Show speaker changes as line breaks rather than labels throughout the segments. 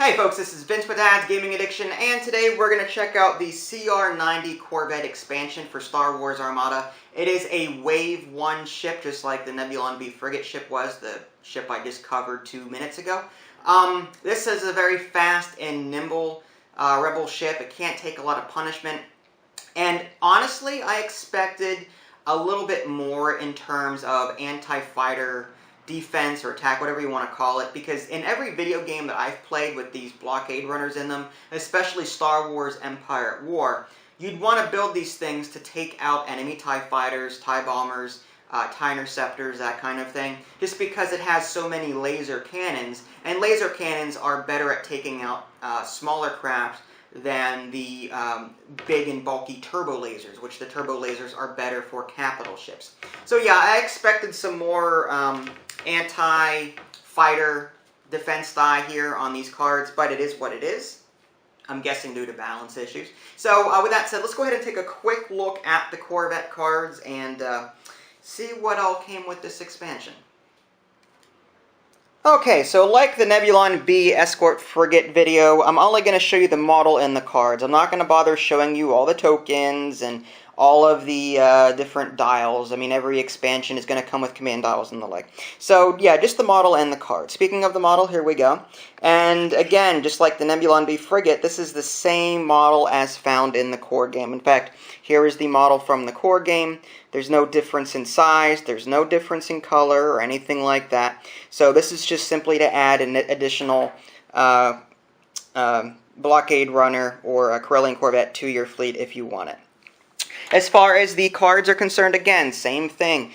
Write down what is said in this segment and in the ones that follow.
Hey folks, this is Vince with Dad's Gaming Addiction, and today we're going to check out the CR90 Corvette expansion for Star Wars Armada. It is a Wave 1 ship, just like the Nebulon B frigate ship was, the ship I just covered 2 minutes ago. This is a very fast and nimble rebel ship. It can't take a lot of punishment, and honestly, I expected a little bit more in terms of anti-fighter defense or attack, whatever you want to call it, because in every video game that I've played with these blockade runners in them, especially Star Wars Empire at War, you'd want to build these things to take out enemy TIE fighters, TIE bombers, TIE interceptors, that kind of thing, just because it has so many laser cannons, and laser cannons are better at taking out smaller craft than the big and bulky turbo lasers, which the turbo lasers are better for capital ships. So yeah, I expected some more anti-fighter defense die here on these cards, but it is what it is. I'm guessing due to balance issues. So with that said, let's go ahead and take a quick look at the Corvette cards and see what all came with this expansion. Okay, so like the Nebulon B Escort Frigate video, I'm only going to show you the model and the cards. I'm not going to bother showing you all the tokens and all of the different dials. I mean, every expansion is going to come with command dials and the like. So yeah, just the model and the card. Speaking of the model, here we go. And again, just like the Nebulon B Frigate, this is the same model as found in the core game. In fact, here is the model from the core game. There's no difference in size, there's no difference in color or anything like that. So this is just simply to add an additional blockade runner or a Corellian Corvette to your fleet if you want it. As far as the cards are concerned, again, same thing.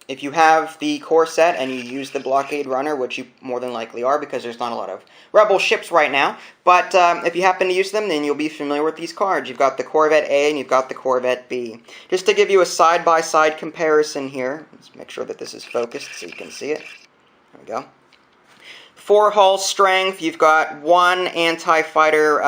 If you have the core set and you use the blockade runner, which you more than likely are because there's not a lot of rebel ships right now, but if you happen to use them, then you'll be familiar with these cards. You've got the Corvette A and you've got the Corvette B. Just to give you a side-by-side comparison here, let's make sure that this is focused so you can see it. There we go. 4 hull strength, you've got 1 anti-fighter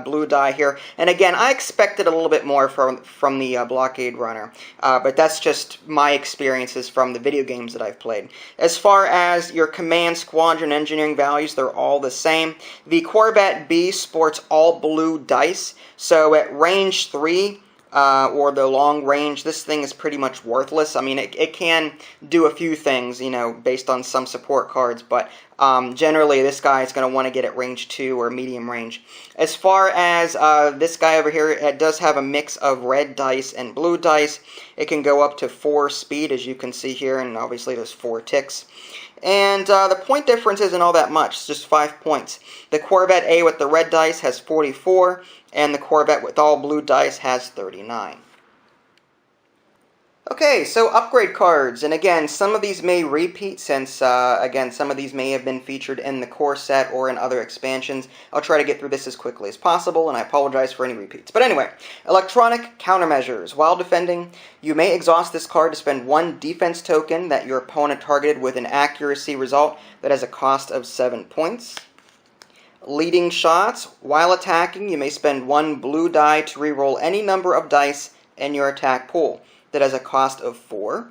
blue die here. And again, I expected a little bit more from the blockade runner, but that's just my experiences from the video games that I've played. As far as your command, squadron, engineering values, they're all the same. The Corvette B sports all blue dice, so at range 3, or the long range, this thing is pretty much worthless. I mean, it can do a few things, you know, based on some support cards, but generally this guy is going to want to get at range 2 or medium range. As far as this guy over here, it does have a mix of red dice and blue dice. It can go up to 4 speed, as you can see here, and obviously there's 4 ticks. And the point difference isn't all that much, it's just 5 points. The Corvette A with the red dice has 44, and the Corvette with all blue dice has 39. Okay, so upgrade cards, and again, some of these may repeat since, again, some of these may have been featured in the core set or in other expansions. I'll try to get through this as quickly as possible, and I apologize for any repeats. But anyway, electronic countermeasures. While defending, you may exhaust this card to spend 1 defense token that your opponent targeted with an accuracy result that has a cost of 7 points. Leading shots. While attacking, you may spend 1 blue die to reroll any number of dice in your attack pool. That has a cost of 4.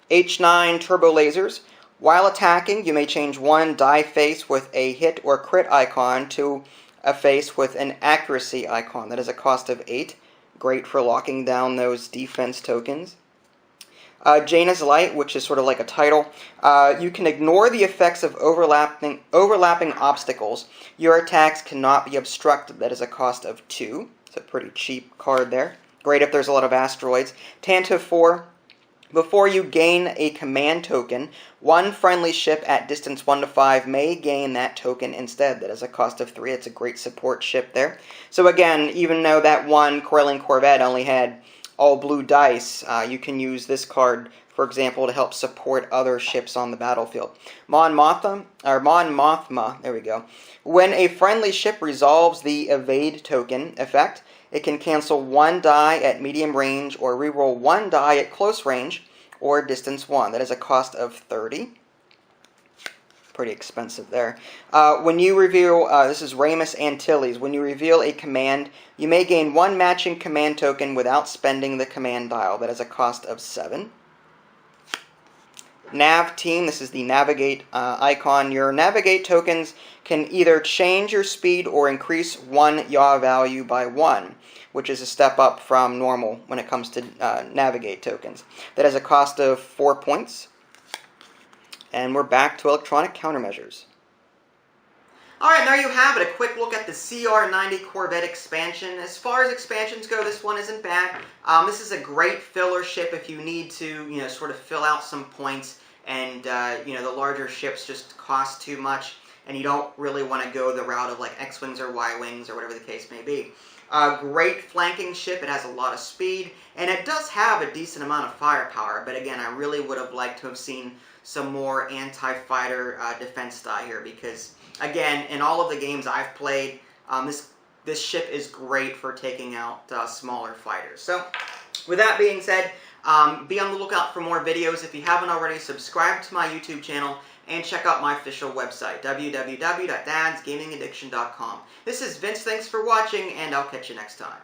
H9 turbo lasers. While attacking, you may change 1 die face with a hit or crit icon to a face with an accuracy icon. That has a cost of 8. Great for locking down those defense tokens. Jaina's Light, which is sort of like a title. You can ignore the effects of overlapping obstacles. Your attacks cannot be obstructed. That is a cost of 2. It's a pretty cheap card there. Great if there's a lot of asteroids. Tantive 4. Before you gain a command token, 1 friendly ship at distance 1 to 5 may gain that token instead. That is a cost of 3. It's a great support ship there. So again, even though that one Corellian Corvette only had all blue dice, you can use this card, for example, to help support other ships on the battlefield. Mon Mothma, there we go. When a friendly ship resolves the evade token effect, it can cancel 1 die at medium range or reroll 1 die at close range or distance 1. That is a cost of 30. Pretty expensive there. When you reveal, this is Ramus Antilles, when you reveal a command, you may gain 1 matching command token without spending the command dial. That is a cost of 7. Nav team, this is the navigate icon. Your navigate tokens can either change your speed or increase one yaw value by 1, which is a step up from normal when it comes to navigate tokens. That has a cost of 4 points. And we're back to electronic countermeasures. Alright, there you have it, a quick look at the CR90 Corvette expansion. As far as expansions go, this one isn't bad. This is a great filler ship if you need to, sort of fill out some points and, the larger ships just cost too much and you don't really want to go the route of like X-Wings or Y-Wings or whatever the case may be. Great flanking ship, it has a lot of speed, and it does have a decent amount of firepower, but again, I really would have liked to have seen some more anti-fighter defense die here because, again, in all of the games I've played, this ship is great for taking out smaller fighters. So, with that being said, be on the lookout for more videos. If you haven't already, subscribe to my YouTube channel and check out my official website, www.dadsgaming.com. This is Vince, thanks for watching, and I'll catch you next time.